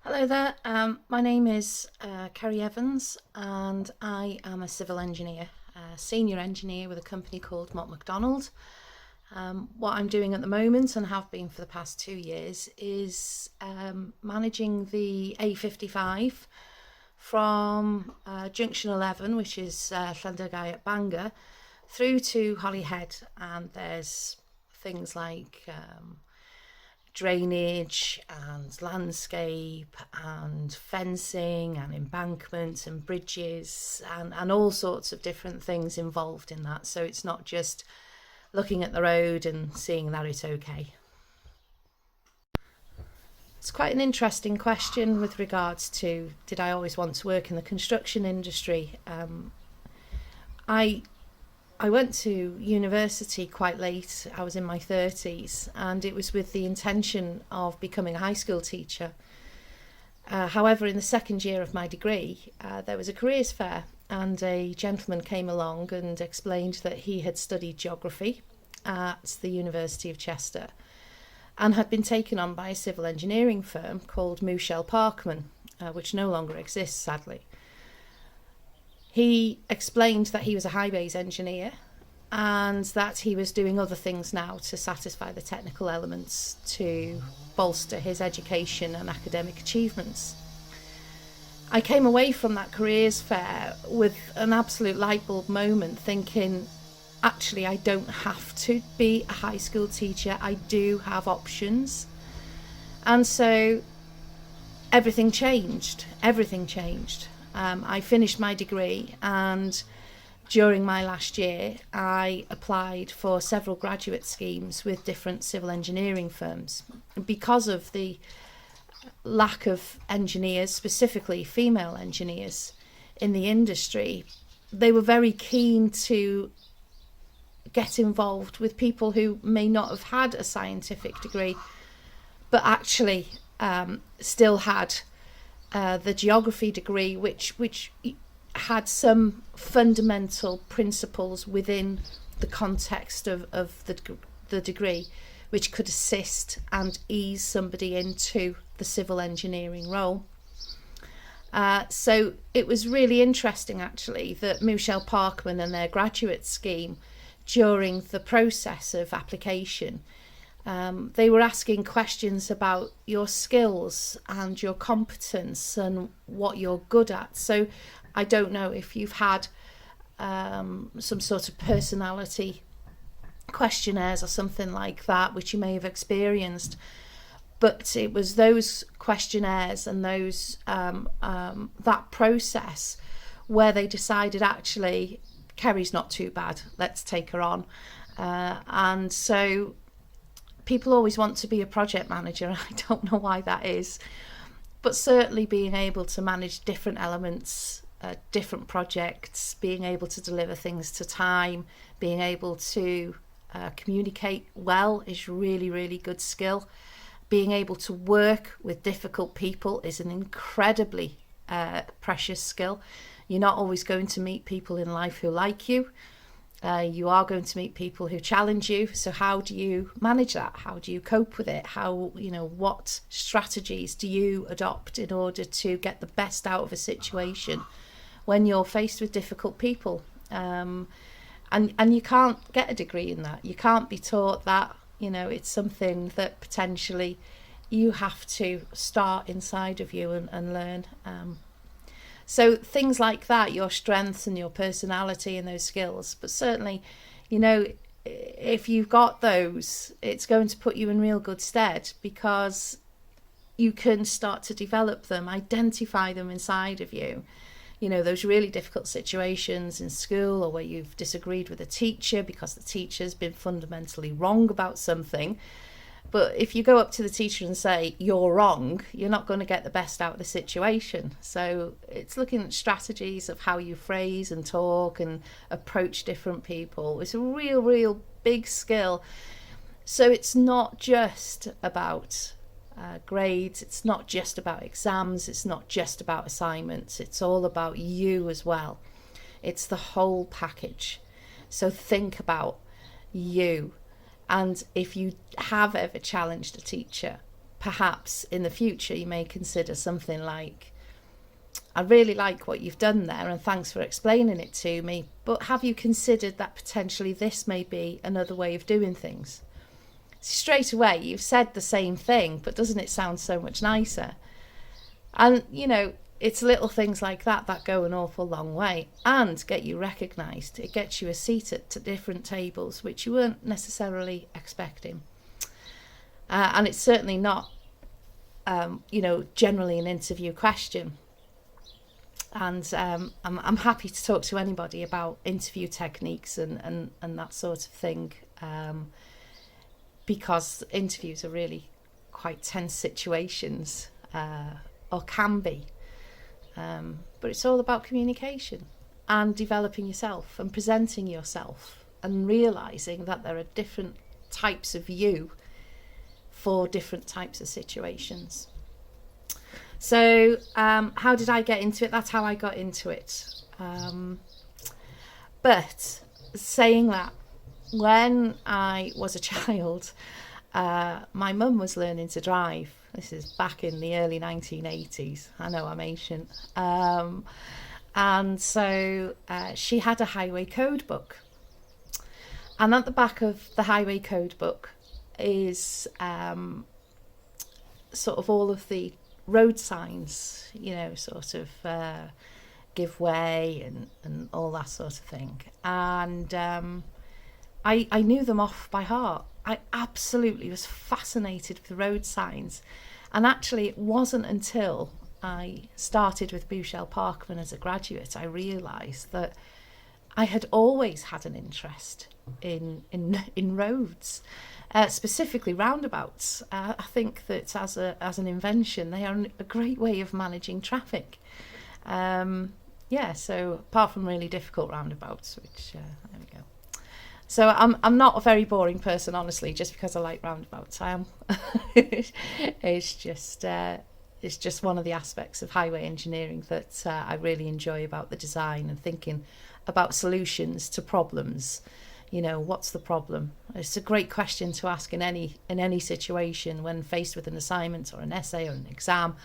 Hello there, my name is Kerry Evans and I am a civil engineer, a senior engineer with a company called Mott McDonald. What I'm doing at the moment and have been for the past 2 years is managing the A55 from junction 11, which is Llywodraeth at Bangor, through to Holyhead, and there's things like drainage and landscape and fencing and embankments and bridges and all sorts of different things involved in that. So it's not just looking at the road and seeing that it's okay. It's quite an interesting question with regards to, did I always want to work in the construction industry? I went to university quite late. I was in my 30s, and it was with the intention of becoming a high school teacher. However, in the second year of my degree, there was a careers fair, and a gentleman came along and explained that he had studied geography at the University of Chester and had been taken on by a civil engineering firm called Michel Parkman, which no longer exists, sadly. He explained that he was a high bays engineer and that he was doing other things now to satisfy the technical elements to bolster his education and academic achievements. I came away from that careers fair with an absolute light bulb moment, thinking, actually, I don't have to be a high school teacher. I do have options. And so everything changed. I finished my degree, and during my last year I applied for several graduate schemes with different civil engineering firms. Because of the lack of engineers, specifically female engineers, in the industry, they were very keen to get involved with people who may not have had a scientific degree but actually still had the geography degree, which had some fundamental principles within the context of the degree, which could assist and ease somebody into the civil engineering role. So it was really interesting, actually, that Michel Parkman and their graduate scheme, during the process of application, they were asking questions about your skills and your competence and what you're good at. So I don't know if you've had some sort of personality questionnaires or something like that, which you may have experienced, but it was those questionnaires and those that process where they decided, actually, Kerry's not too bad, let's take her on. And so people always want to be a project manager. I don't know why that is, but certainly being able to manage different elements, different projects, being able to deliver things to time, being able to communicate well is really, really good skill. Being able to work with difficult people is an incredibly precious skill. You're not always going to meet people in life who like you. You are going to meet people who challenge you. So how do you manage that? How do you cope with it? What strategies do you adopt in order to get the best out of a situation when you're faced with difficult people? And you can't get a degree in that. You can't be taught that. It's something that potentially you have to start inside of you and learn. So things like that, your strengths and your personality and those skills. But certainly, if you've got those, it's going to put you in real good stead, because you can start to develop them, identify them inside of you. Those really difficult situations in school, or where you've disagreed with a teacher because the teacher's been fundamentally wrong about something. But if you go up to the teacher and say, you're wrong, you're not going to get the best out of the situation. So it's looking at strategies of how you phrase and talk and approach different people. It's a real, real big skill. So it's not just about grades, it's not just about exams, it's not just about assignments, it's all about you as well. It's the whole package. So think about you. And if you have ever challenged a teacher, perhaps in the future you may consider something like, I really like what you've done there and thanks for explaining it to me, but have you considered that potentially this may be another way of doing things? Straight away you've said the same thing, but doesn't it sound so much nicer? And it's little things like that that go an awful long way and get you recognised. It gets you a seat at different tables which you weren't necessarily expecting. And it's certainly not generally an interview question. And I'm happy to talk to anybody about interview techniques and that sort of thing, because interviews are really quite tense situations, or can be. But it's all about communication and developing yourself and presenting yourself and realising that there are different types of you for different types of situations. So how did I get into it? That's how I got into it. But saying that, when I was a child, my mum was learning to drive. This is back in the early 1980s. I know I'm ancient. And so she had a highway code book. And at the back of the highway code book is sort of all of the road signs, sort of give way and all that sort of thing. And I knew them off by heart. I absolutely was fascinated with road signs. And actually it wasn't until I started with Bouchel Parkman as a graduate I realised that I had always had an interest in roads, specifically roundabouts. I think that as an invention they are a great way of managing traffic. So apart from really difficult roundabouts, which there we go. So I'm not a very boring person, honestly, just because I like roundabouts. I am. It's just one of the aspects of highway engineering that I really enjoy about the design and thinking about solutions to problems. What's the problem? It's a great question to ask in any situation when faced with an assignment or an essay or an exam,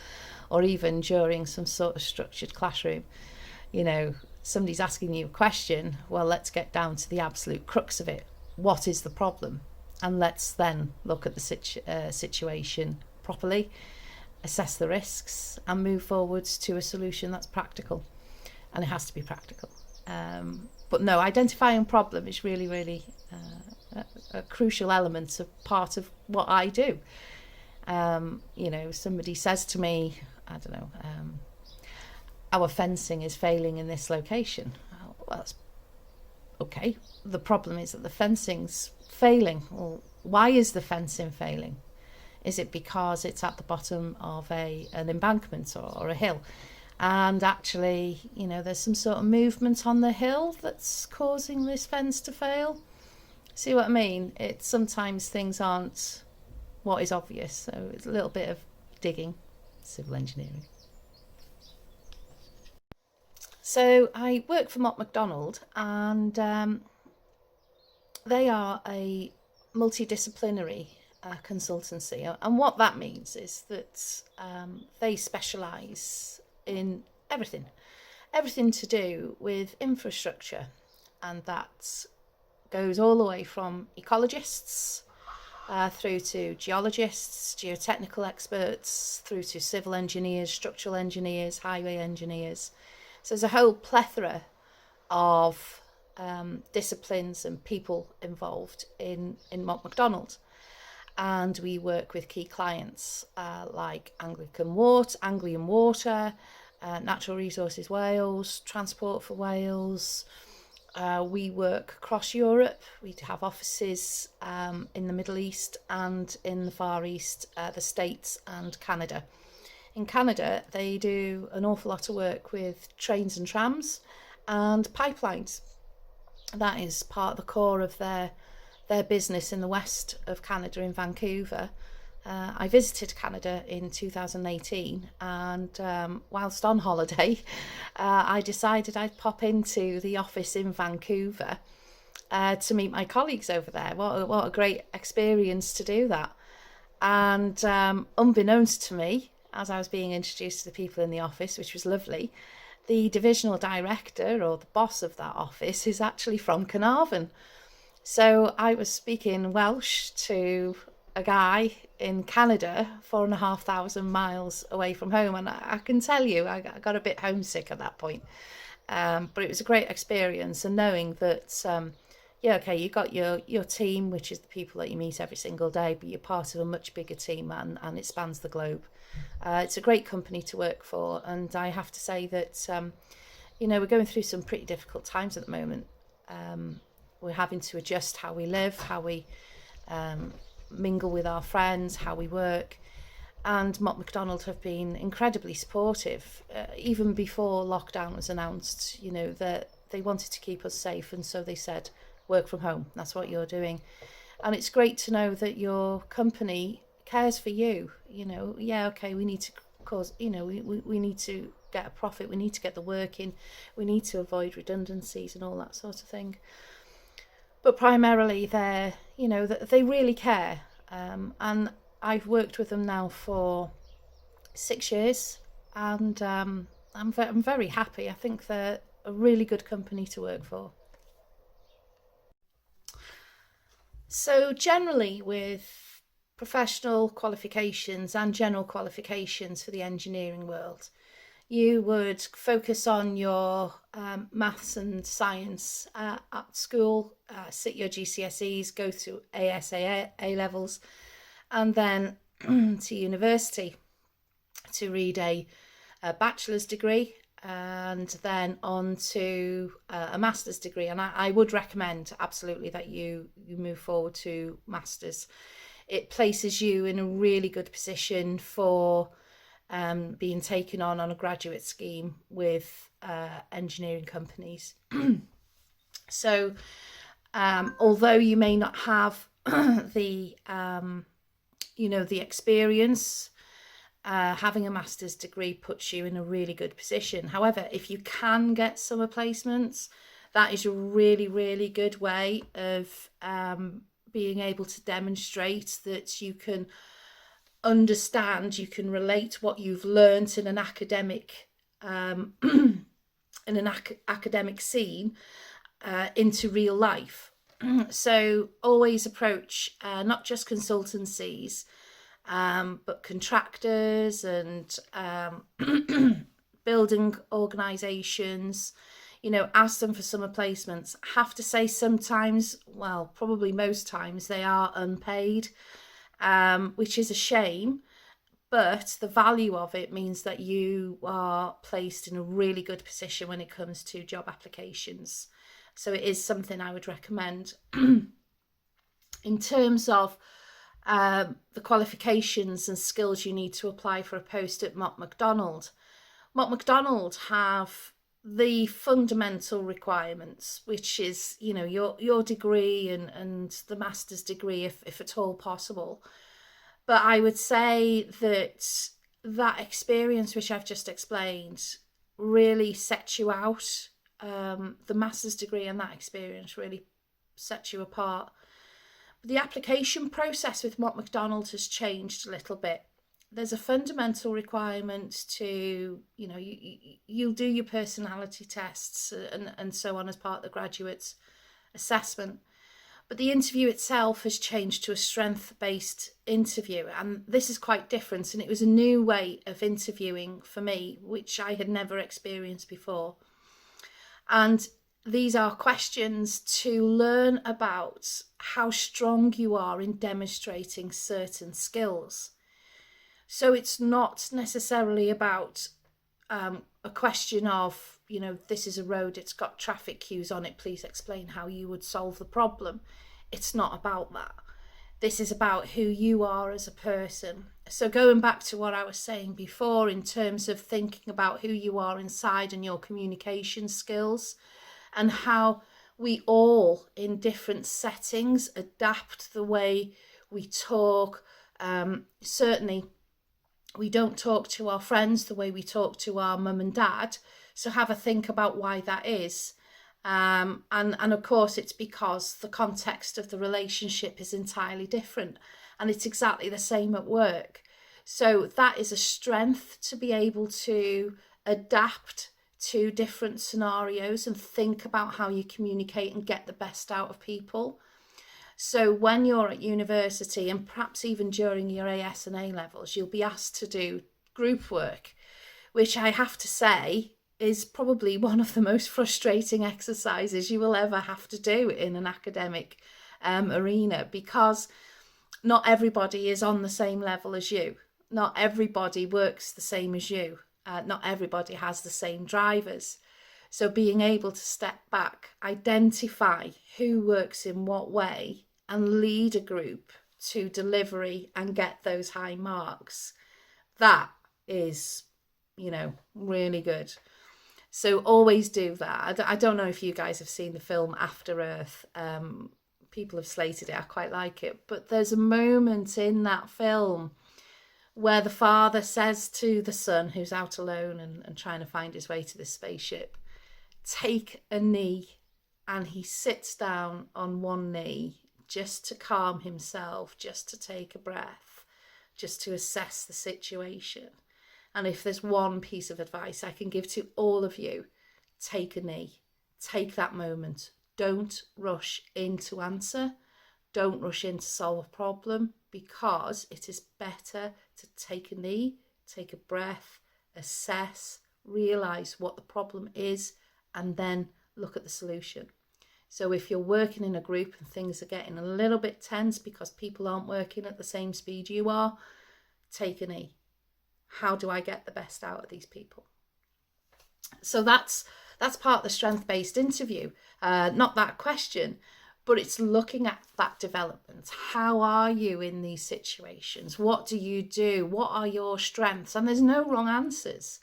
or even during some sort of structured classroom. Somebody's asking you a question, well, let's get down to the absolute crux of it. What is the problem? And let's then look at the situation properly, assess the risks, and move forwards to a solution that's practical. And it has to be practical. But no, identifying problem is really, really a crucial element of part of what I do. Somebody says to me, I don't know, our fencing is failing in this location. Well, that's okay. The problem is that the fencing's failing. Well, why is the fencing failing? Is it because it's at the bottom of an embankment or a hill? And actually, there's some sort of movement on the hill that's causing this fence to fail. See what I mean? Sometimes things aren't what is obvious. So it's a little bit of digging, civil engineering. So I work for Mott McDonald, and they are a multidisciplinary consultancy. And what that means is that they specialise in everything to do with infrastructure, and that goes all the way from ecologists through to geologists, geotechnical experts, through to civil engineers, structural engineers, highway engineers. So there's a whole plethora of disciplines and people involved in Mott McDonald. And we work with key clients like Anglian Water, Natural Resources Wales, Transport for Wales. We work across Europe. We have offices in the Middle East and in the Far East, the States and Canada. In Canada, they do an awful lot of work with trains and trams and pipelines. That is part of the core of their business in the west of Canada, in Vancouver. I visited Canada in 2018, and whilst on holiday, I decided I'd pop into the office in Vancouver to meet my colleagues over there. What a great experience to do that. And unbeknownst to me, as I was being introduced to the people in the office, which was lovely, the divisional director, or the boss of that office, is actually from Carnarvon. So I was speaking Welsh to a guy in Canada, 4,500 miles away from home, and I can tell you, I got a bit homesick at that point. But it was a great experience, and knowing that, yeah, okay, you got your team, which is the people that you meet every single day, but you're part of a much bigger team, and it spans the globe. It's a great company to work for, and I have to say that, we're going through some pretty difficult times at the moment. We're having to adjust how we live, how we mingle with our friends, how we work. And Mott MacDonald have been incredibly supportive. Even before lockdown was announced, that they wanted to keep us safe, and so they said, work from home, that's what you're doing. And it's great to know that your company cares for you. Yeah, okay, we need to cause, we need to get a profit, we need to get the work in, we need to avoid redundancies and all that sort of thing. But primarily they really care. And I've worked with them now for 6 years, and I'm very happy. I think they're a really good company to work for. So generally, with professional qualifications and general qualifications for the engineering world, you would focus on your maths and science at school, sit your GCSEs, go through ASA A levels, and then to university to read a bachelor's degree, and then on to a master's degree. And I would recommend absolutely that you move forward to masters. It places you in a really good position for being taken on a graduate scheme with engineering companies. So although you may not have the experience, having a master's degree puts you in a really good position. However, if you can get summer placements, that is a really, really good way of being able to demonstrate that you can understand, you can relate what you've learnt in an academic academic scene into real life. So always approach not just consultancies, but contractors and building organisations. Ask them for summer placements. I have to say sometimes, well, probably most times, they are unpaid, which is a shame, but the value of it means that you are placed in a really good position when it comes to job applications. So it is something I would recommend. In terms of the qualifications and skills you need to apply for a post at Mott McDonald, Mott MacDonald have the fundamental requirements, which is, your degree and the master's degree, if at all possible. But I would say that experience, which I've just explained, really sets you out. The master's degree and that experience really sets you apart. But the application process with Mott MacDonald has changed a little bit. There's a fundamental requirement to, you'll do your personality tests and so on as part of the graduate's assessment. But the interview itself has changed to a strength-based interview. And this is quite different. And it was a new way of interviewing for me, which I had never experienced before. And these are questions to learn about how strong you are in demonstrating certain skills. So it's not necessarily about a question of, this is a road, it's got traffic queues on it, please explain how you would solve the problem. It's not about that. This is about who you are as a person. So going back to what I was saying before in terms of thinking about who you are inside and your communication skills, and how we all in different settings adapt the way we talk. Certainly we don't talk to our friends the way we talk to our mum and dad. So have a think about why that is. And of course, it's because the context of the relationship is entirely different. And it's exactly the same at work. So that is a strength, to be able to adapt to different scenarios and think about how you communicate and get the best out of people. So when you're at university, and perhaps even during your AS and A levels, you'll be asked to do group work, which I have to say is probably one of the most frustrating exercises you will ever have to do in an academic arena, because not everybody is on the same level as you. Not everybody works the same as you. Not everybody has the same drivers. So being able to step back, identify who works in what way, and lead a group to delivery and get those high marks, that is, really good. So always do that. I don't know if you guys have seen the film After Earth. People have slated it. I quite like it. But there's a moment in that film where the father says to the son, who's out alone and trying to find his way to this spaceship, take a knee. And he sits down on one knee just to calm himself, just to take a breath, just to assess the situation. And if there's one piece of advice I can give to all of you, take a knee, take that moment. Don't rush in to answer. Don't rush in to solve a problem, because it is better to take a knee, take a breath, assess, realise what the problem is, and then look at the solution. So if you're working in a group and things are getting a little bit tense because people aren't working at the same speed you are, take a knee. How do I get the best out of these people? So that's part of the strength-based interview. Not that question, but it's looking at that development. How are you in these situations? What do you do? What are your strengths? And there's no wrong answers.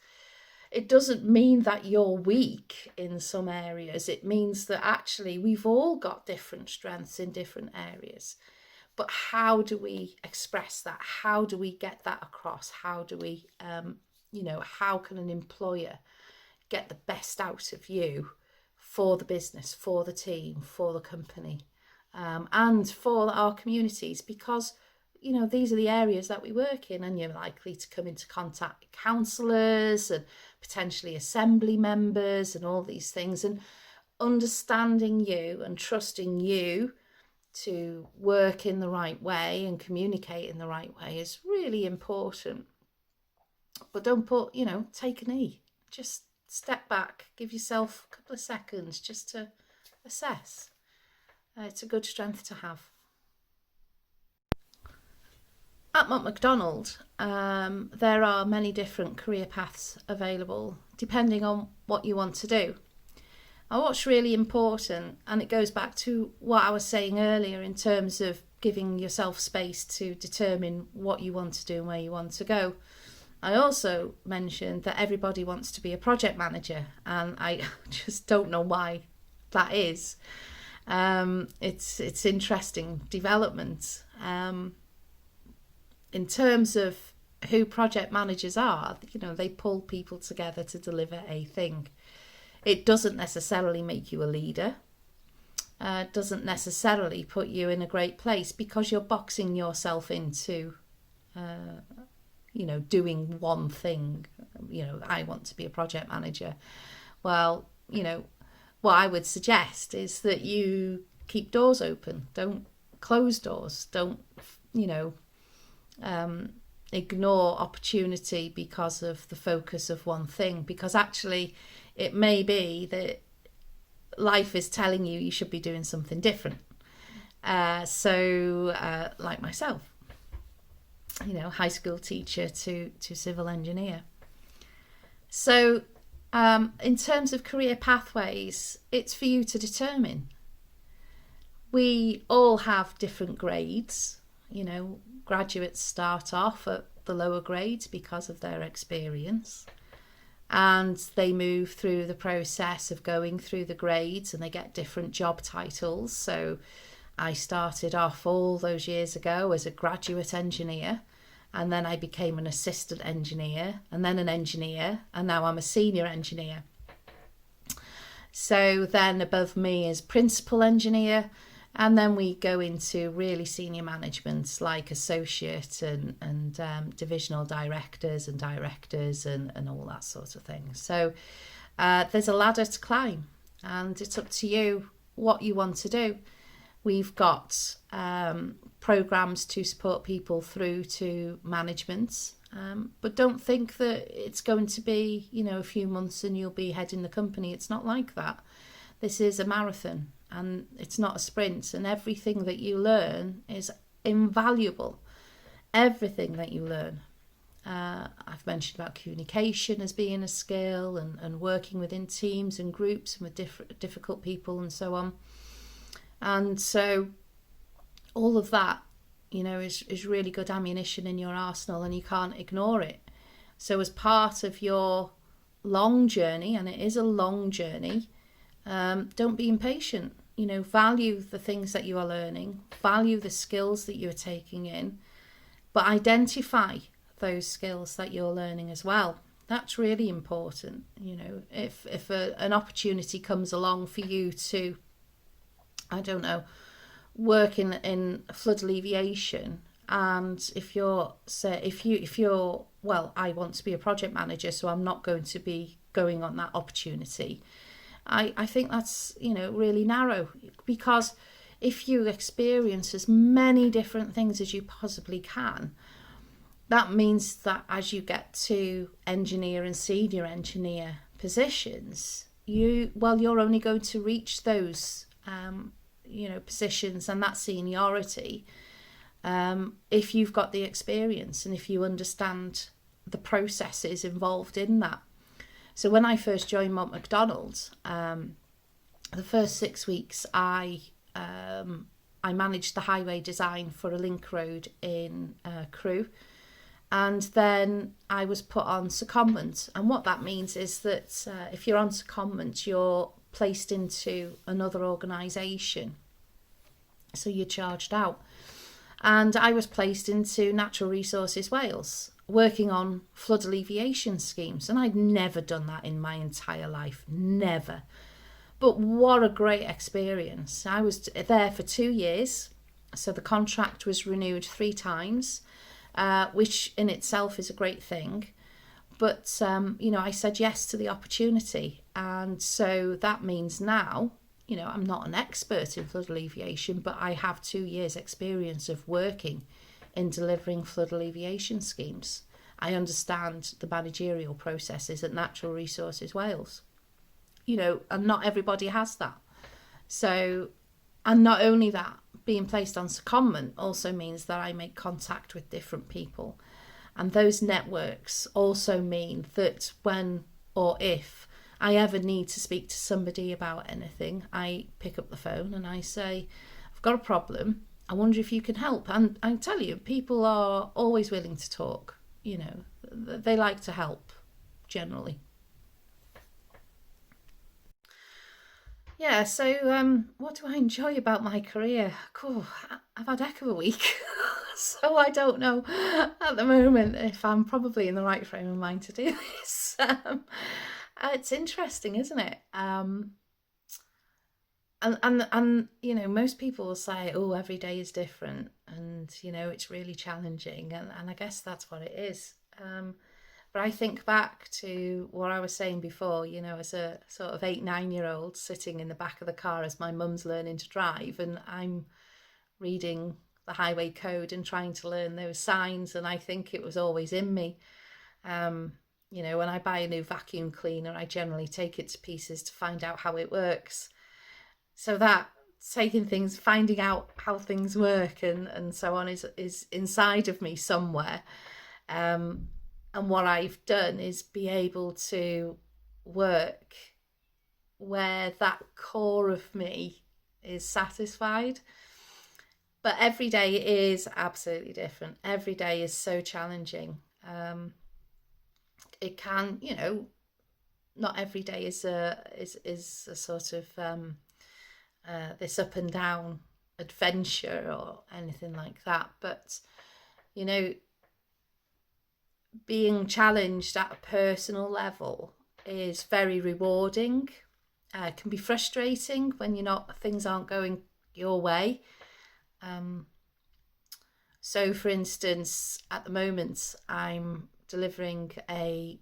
It doesn't mean that you're weak in some areas. It means that actually we've all got different strengths in different areas. But how do we express that? How do we get that across? How do we, how can an employer get the best out of you for the business, for the team, for the company, and for our communities? Because, these are the areas that we work in, and you're likely to come into contact with councillors and potentially assembly members and all these things. And understanding you and trusting you to work in the right way and communicate in the right way is really important. But don't take a knee. Just step back, give yourself a couple of seconds just to assess. It's a good strength to have. At Mott McDonald, there are many different career paths available depending on what you want to do. And what's really important, and it goes back to what I was saying earlier in terms of giving yourself space to determine what you want to do and where you want to go. I also mentioned that everybody wants to be a project manager, and I just don't know why that is. It's interesting development. In terms of who project managers are, they pull people together to deliver a thing. It doesn't necessarily make you a leader. It doesn't necessarily put you in a great place because you're boxing yourself into, doing one thing. I want to be a project manager. Well, what I would suggest is that you keep doors open. Don't close doors. Don't, ignore opportunity because of the focus of one thing, because actually it may be that life is telling you should be doing something different. Like myself, high school teacher to civil engineer. So in terms of career pathways, it's for you to determine. We all have different grades. Graduates start off at the lower grades because of their experience, and they move through the process of going through the grades and they get different job titles. So I started off all those years ago as a graduate engineer, and then I became an assistant engineer and then an engineer, and now I'm a senior engineer. So then above me is principal engineer, and then we go into really senior management like associate and divisional directors and all that sort of thing. So there's a ladder to climb, and it's up to you what you want to do. We've got programs to support people through to management, but don't think that it's going to be, a few months and you'll be heading the company. It's not like that. This is a marathon and it's not a sprint, and everything that you learn is invaluable. Everything that you learn. I've mentioned about communication as being a skill, and working within teams and groups and with difficult people and so on. And so all of that, is really good ammunition in your arsenal, and you can't ignore it. So as part of your long journey, and it is a long journey, don't be impatient. Value the things that you are learning, value the skills that you are taking in, but identify those skills that you're learning as well. That's really important. If an opportunity comes along for you to, work in flood alleviation, and if you're I want to be a project manager, so I'm not going to be going on that opportunity. I think that's really narrow, because if you experience as many different things as you possibly can, that means that as you get to engineer and senior engineer positions, you're only going to reach those positions and that seniority if you've got the experience and if you understand the processes involved in that. So when I first joined Mott McDonald, the first 6 weeks I managed the highway design for a link road in Crewe, and then I was put on secondment. And what that means is that if you're on secondment, you're placed into another organisation, so you're charged out. And I was placed into Natural Resources Wales, working on flood alleviation schemes, and I'd never done that in my entire life, never. But what a great experience. I was there for 2 years, so the contract was renewed 3 times, which in itself is a great thing. But, I said yes to the opportunity. And so that means now, I'm not an expert in flood alleviation, but I have 2 years experience of working in delivering flood alleviation schemes. I understand the managerial processes at Natural Resources Wales, and not everybody has that. So, and not only that, being placed on secondment also means that I make contact with different people. And those networks also mean that when or if I ever need to speak to somebody about anything, I pick up the phone and I say, I've got a problem. I wonder if you can help. And I tell you, people are always willing to talk. They like to help, generally. Yeah, so what do I enjoy about my career? Cool, I've had a heck of a week. So I don't know at the moment if I'm probably in the right frame of mind to do this. It's interesting, isn't it? And most people will say, oh, every day is different, and it's really challenging, and I guess that's what it is. But I think back to what I was saying before, as a sort of 8-9-year-old sitting in the back of the car as my mum's learning to drive, and I'm reading the highway code and trying to learn those signs, and I think it was always in me. When I buy a new vacuum cleaner, I generally take it to pieces to find out how it works. So that finding out how things work and so on is inside of me somewhere. And what I've done is be able to work where that core of me is satisfied. But every day is absolutely different. Every day is so challenging. It can, not every day is a sort of this up and down adventure or anything like that. But, being challenged at a personal level is very rewarding. can be frustrating when things aren't going your way. So, for instance, at the moment, I'm delivering a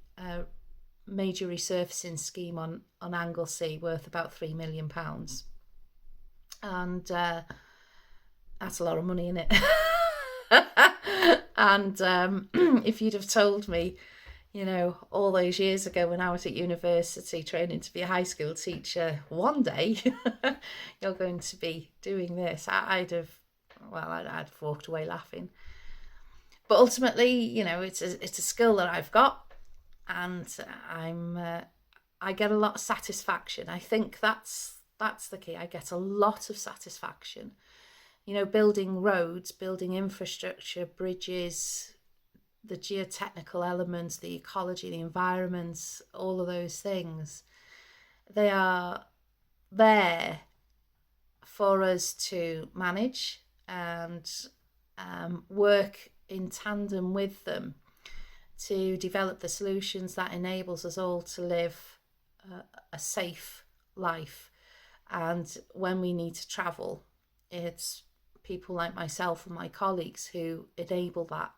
major resurfacing scheme on Anglesey worth about £3 million. And that's a lot of money, isn't it? And if you'd have told me, all those years ago when I was at university training to be a high school teacher, one day you're going to be doing this, I'd have walked away laughing. But ultimately, it's a skill that I've got, and I get a lot of satisfaction. I think that's the key. I get a lot of satisfaction. Building roads, building infrastructure, bridges, the geotechnical elements, the ecology, the environments, all of those things, they are there for us to manage and work in tandem with them to develop the solutions that enables us all to live a safe life. And when we need to travel, it's people like myself and my colleagues who enable that,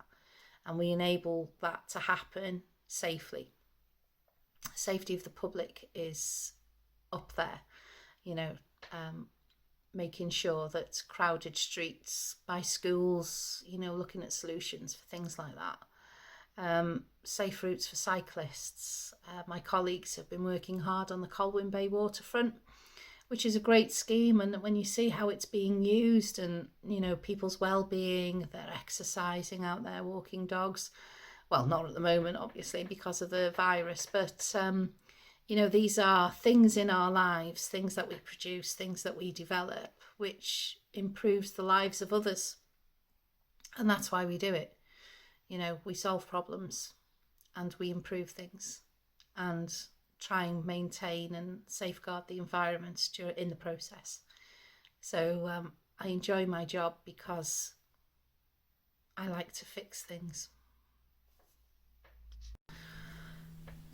and we enable that to happen safely. Safety of the public is up there, making sure that crowded streets by schools, looking at solutions for things like that. Safe routes for cyclists. My colleagues have been working hard on the Colwyn Bay waterfront, which is a great scheme, and when you see how it's being used and people's well-being, they're exercising out there, walking dogs, well, not at the moment obviously because of the virus, but these are things in our lives, things that we produce, things that we develop, which improves the lives of others, and that's why we do it. We solve problems and we improve things and try and maintain and safeguard the environment in the process. So I enjoy my job because I like to fix things.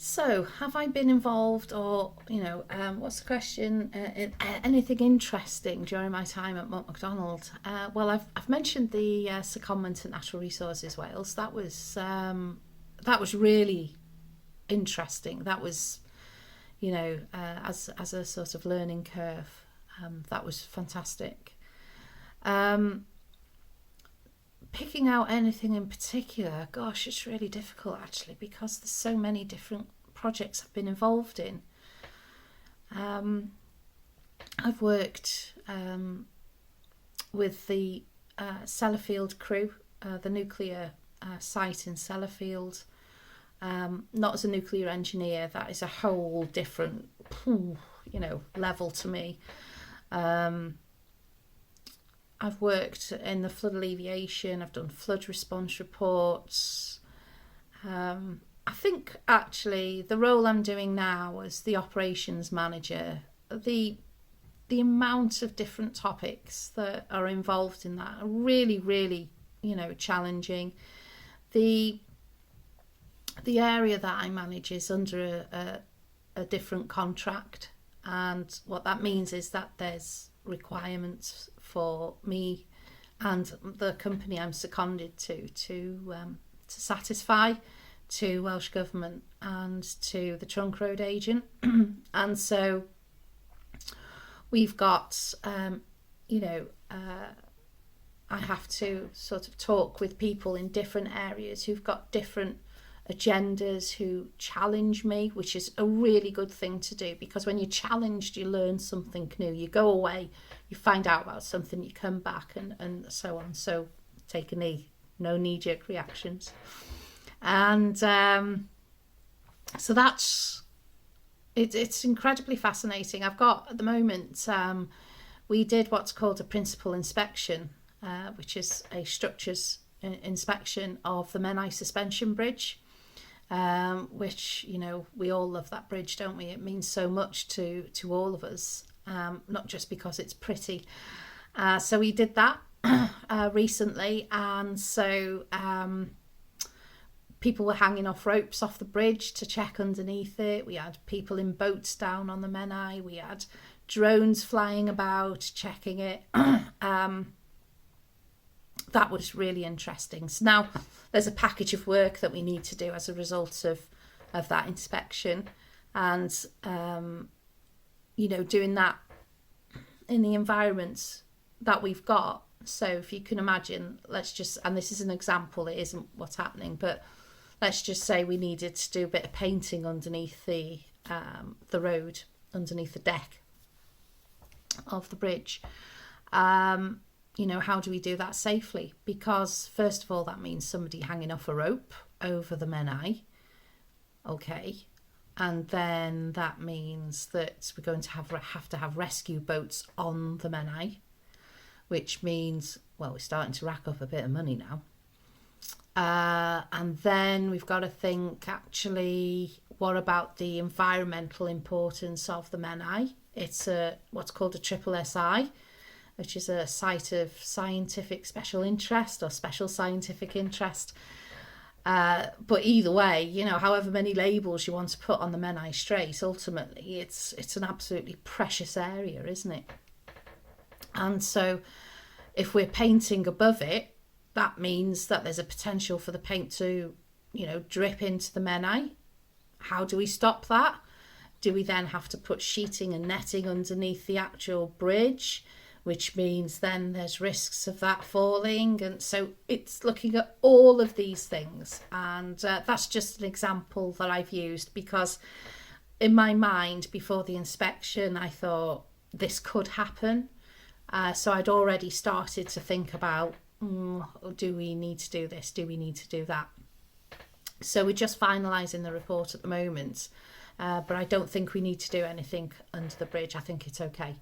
So, have I been involved, or what's the question? Anything interesting during my time at Mott McDonald? Well, I've mentioned the secondment to Natural Resources Wales. That was really interesting. That was, as a sort of learning curve, that was fantastic. Picking out anything in particular, gosh, it's really difficult actually, because there's so many different projects I've been involved in. I've worked with the Sellafield crew, the nuclear site in Sellafield, not as a nuclear engineer. That is a whole different, level to me. I've worked in the flood alleviation. I've done flood response reports. I think actually the role I'm doing now as the operations manager, the amount of different topics that are involved in that are really, really, challenging. The area that I manage is under a different contract, and what that means is that there's requirements for me and the company I'm seconded to satisfy to Welsh Government and to the trunk road agent. And so we've got I have to sort of talk with people in different areas who've got different agendas, who challenge me, which is a really good thing to do, because when you're challenged you learn something new. You go away, you find out about something, you come back, and so on. So take a knee, no knee-jerk reactions. And so that's it's incredibly fascinating. I've got at the moment we did what's called a principal inspection, which is a structures inspection of the Menai suspension bridge, which we all love that bridge, don't we? It means so much to all of us, not just because it's pretty. So we did that recently, and so people were hanging off ropes off the bridge to check underneath it. We had people in boats down on the Menai. We had drones flying about checking it. That was really interesting. So now there's a package of work that we need to do as a result of that inspection, and doing that in the environment that we've got. So if you can imagine, and this is an example, it isn't what's happening, but let's just say we needed to do a bit of painting underneath the road, underneath the deck of the bridge. How do we do that safely? Because first of all, that means somebody hanging off a rope over the Menai. Okay. And then that means that we're going to have to have rescue boats on the Menai, which means, well, we're starting to rack up a bit of money now. And then we've got to think, actually, what about the environmental importance of the Menai? It's what's called a triple SI, which is a site of scientific special interest or special scientific interest. But either way, however many labels you want to put on the Menai Strait, ultimately it's an absolutely precious area, isn't it? And so if we're painting above it, that means that there's a potential for the paint to, drip into the Menai. How do we stop that? Do we then have to put sheeting and netting underneath the actual bridge, which means then there's risks of that falling? And so it's looking at all of these things. And that's just an example that I've used because in my mind before the inspection, I thought this could happen. So I'd already started to think about, do we need to do this? Do we need to do that? So we're just finalising the report at the moment. But I don't think we need to do anything under the bridge. I think it's okay.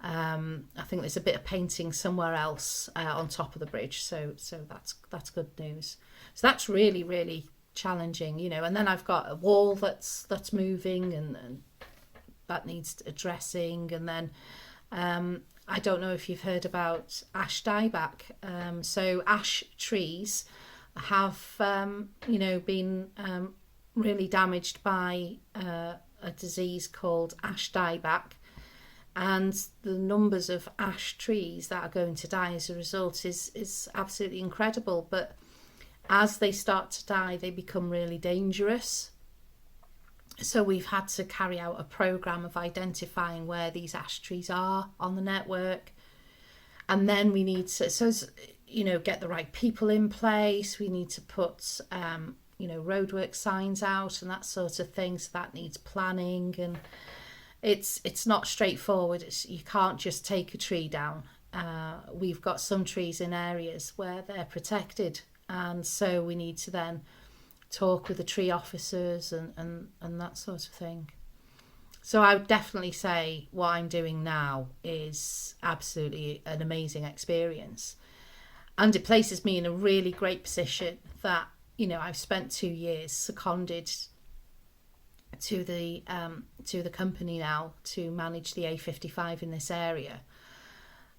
I think there's a bit of painting somewhere else on top of the bridge, so that's good news. So that's really, really challenging, and then I've got a wall that's moving and that needs addressing, and then I don't know if you've heard about ash dieback. So ash trees have been really damaged by a disease called ash dieback. And the numbers of ash trees that are going to die as a result is absolutely incredible. But as they start to die, they become really dangerous. So we've had to carry out a programme of identifying where these ash trees are on the network. And then we need to, get the right people in place. We need to put, roadwork signs out and that sort of thing. So that needs planning, and it's not straightforward. You can't just take a tree down. We've got some trees in areas where they're protected, and so we need to then talk with the tree officers and that sort of thing. So I would definitely say what I'm doing now is absolutely an amazing experience, and it places me in a really great position that I've spent 2 years seconded to the company now to manage the A55 in this area.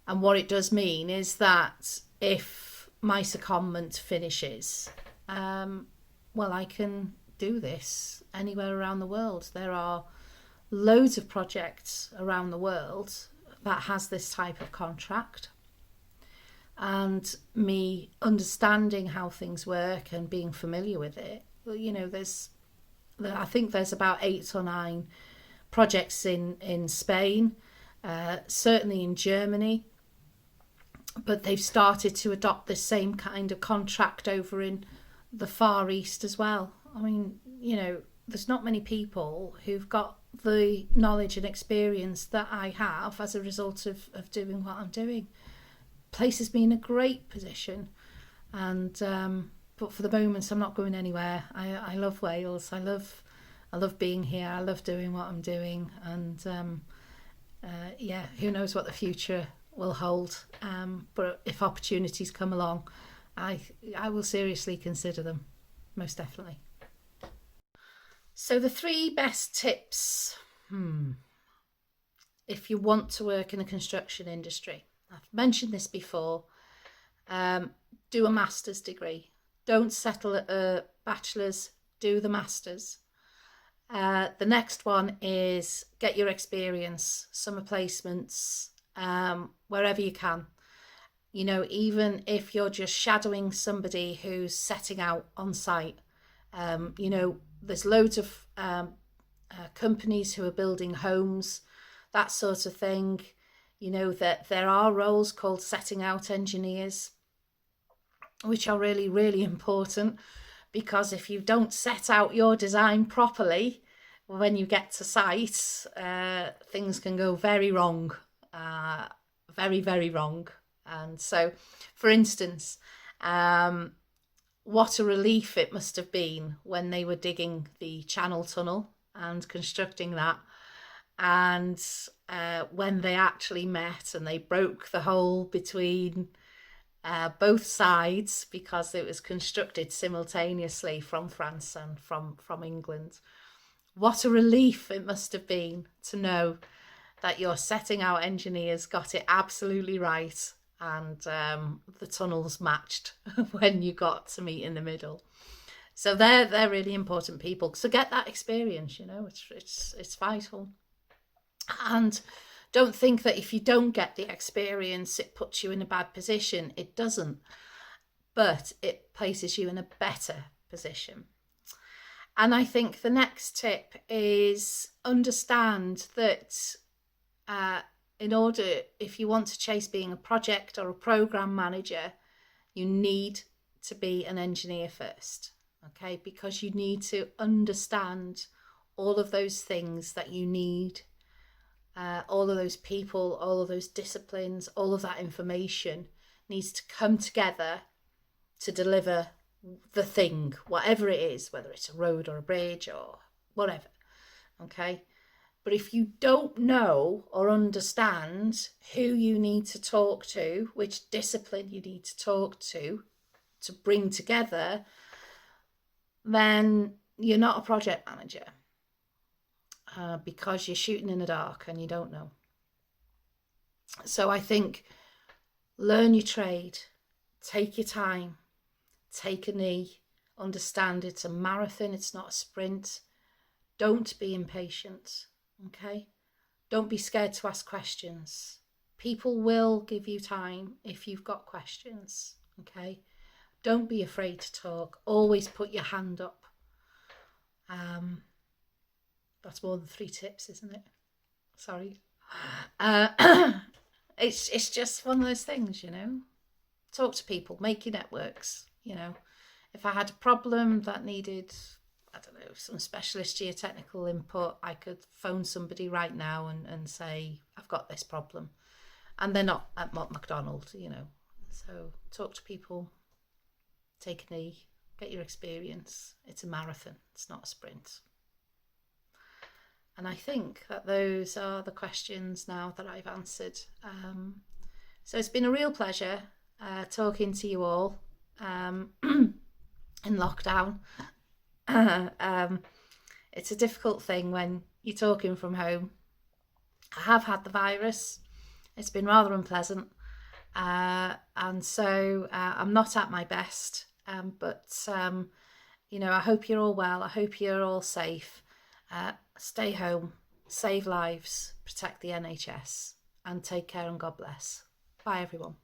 And what it does mean is that if my secondment finishes, I can do this anywhere around the world. There are loads of projects around the world that has this type of contract, and me understanding how things work and being familiar with it, I think there's about 8 or 9 projects in Spain, certainly in Germany, but they've started to adopt the same kind of contract over in the Far East as well. I mean, there's not many people who've got the knowledge and experience that I have as a result of doing what I'm doing. Places me in a great position, and but for the moment I'm not going anywhere. I love Wales. I love being here. I love doing what I'm doing, and who knows what the future will hold. But if opportunities come along, I will seriously consider them, most definitely. So the 3 best tips, if you want to work in the construction industry. I've mentioned this before. Do a master's degree. Don't settle at a bachelor's, do the master's. The next one is get your experience, summer placements, wherever you can. You know, even if you're just shadowing somebody who's setting out on site, you know, there's loads of companies who are building homes, that sort of thing. You know, that there are roles called setting out engineers, which are really, really important, because if you don't set out your design properly, when you get to site, things can go very wrong, very, very wrong. And so, for instance, what a relief it must have been when they were digging the Channel Tunnel and constructing that. And when they actually met and they broke the hole between both sides, because it was constructed simultaneously from France and from England. What a relief it must have been to know that your setting out engineers got it absolutely right, and the tunnels matched when you got to meet in the middle. So they're really important people. So get that experience, you know, it's vital. And don't think that if you don't get the experience, it puts you in a bad position. It doesn't, but it places you in a better position. And I think the next tip is understand that in order, if you want to chase being a project or a program manager, you need to be an engineer first, okay? Because you need to understand all of those things that you need, all of those people, all of those disciplines, all of that information needs to come together to deliver the thing, whatever it is, whether it's a road or a bridge or whatever, okay? But if you don't know or understand who you need to talk to, which discipline you need to talk to bring together, then you're not a project manager, because you're shooting in the dark and you don't know. So I think learn your trade, take your time, take a knee, understand it's a marathon, it's not a sprint. Don't be impatient, okay? Don't be scared to ask questions. People will give you time if you've got questions, okay? Don't be afraid to talk. Always put your hand up. That's more than 3 tips, isn't it? Sorry. It's just one of those things, you know. Talk to people, make your networks, you know. If I had a problem that needed, I don't know, some specialist geotechnical input, I could phone somebody right now and say, I've got this problem. And they're not at Mott McDonald, you know. So talk to people, take a knee, get your experience. It's a marathon, it's not a sprint. And I think that those are the questions now that I've answered. So it's been a real pleasure talking to you all in lockdown. It's a difficult thing when you're talking from home. I have had the virus. It's been rather unpleasant. And so I'm not at my best. But, you know, I hope you're all well. I hope you're all safe. Stay home, save lives, protect the NHS, and take care, and God bless. Bye, everyone.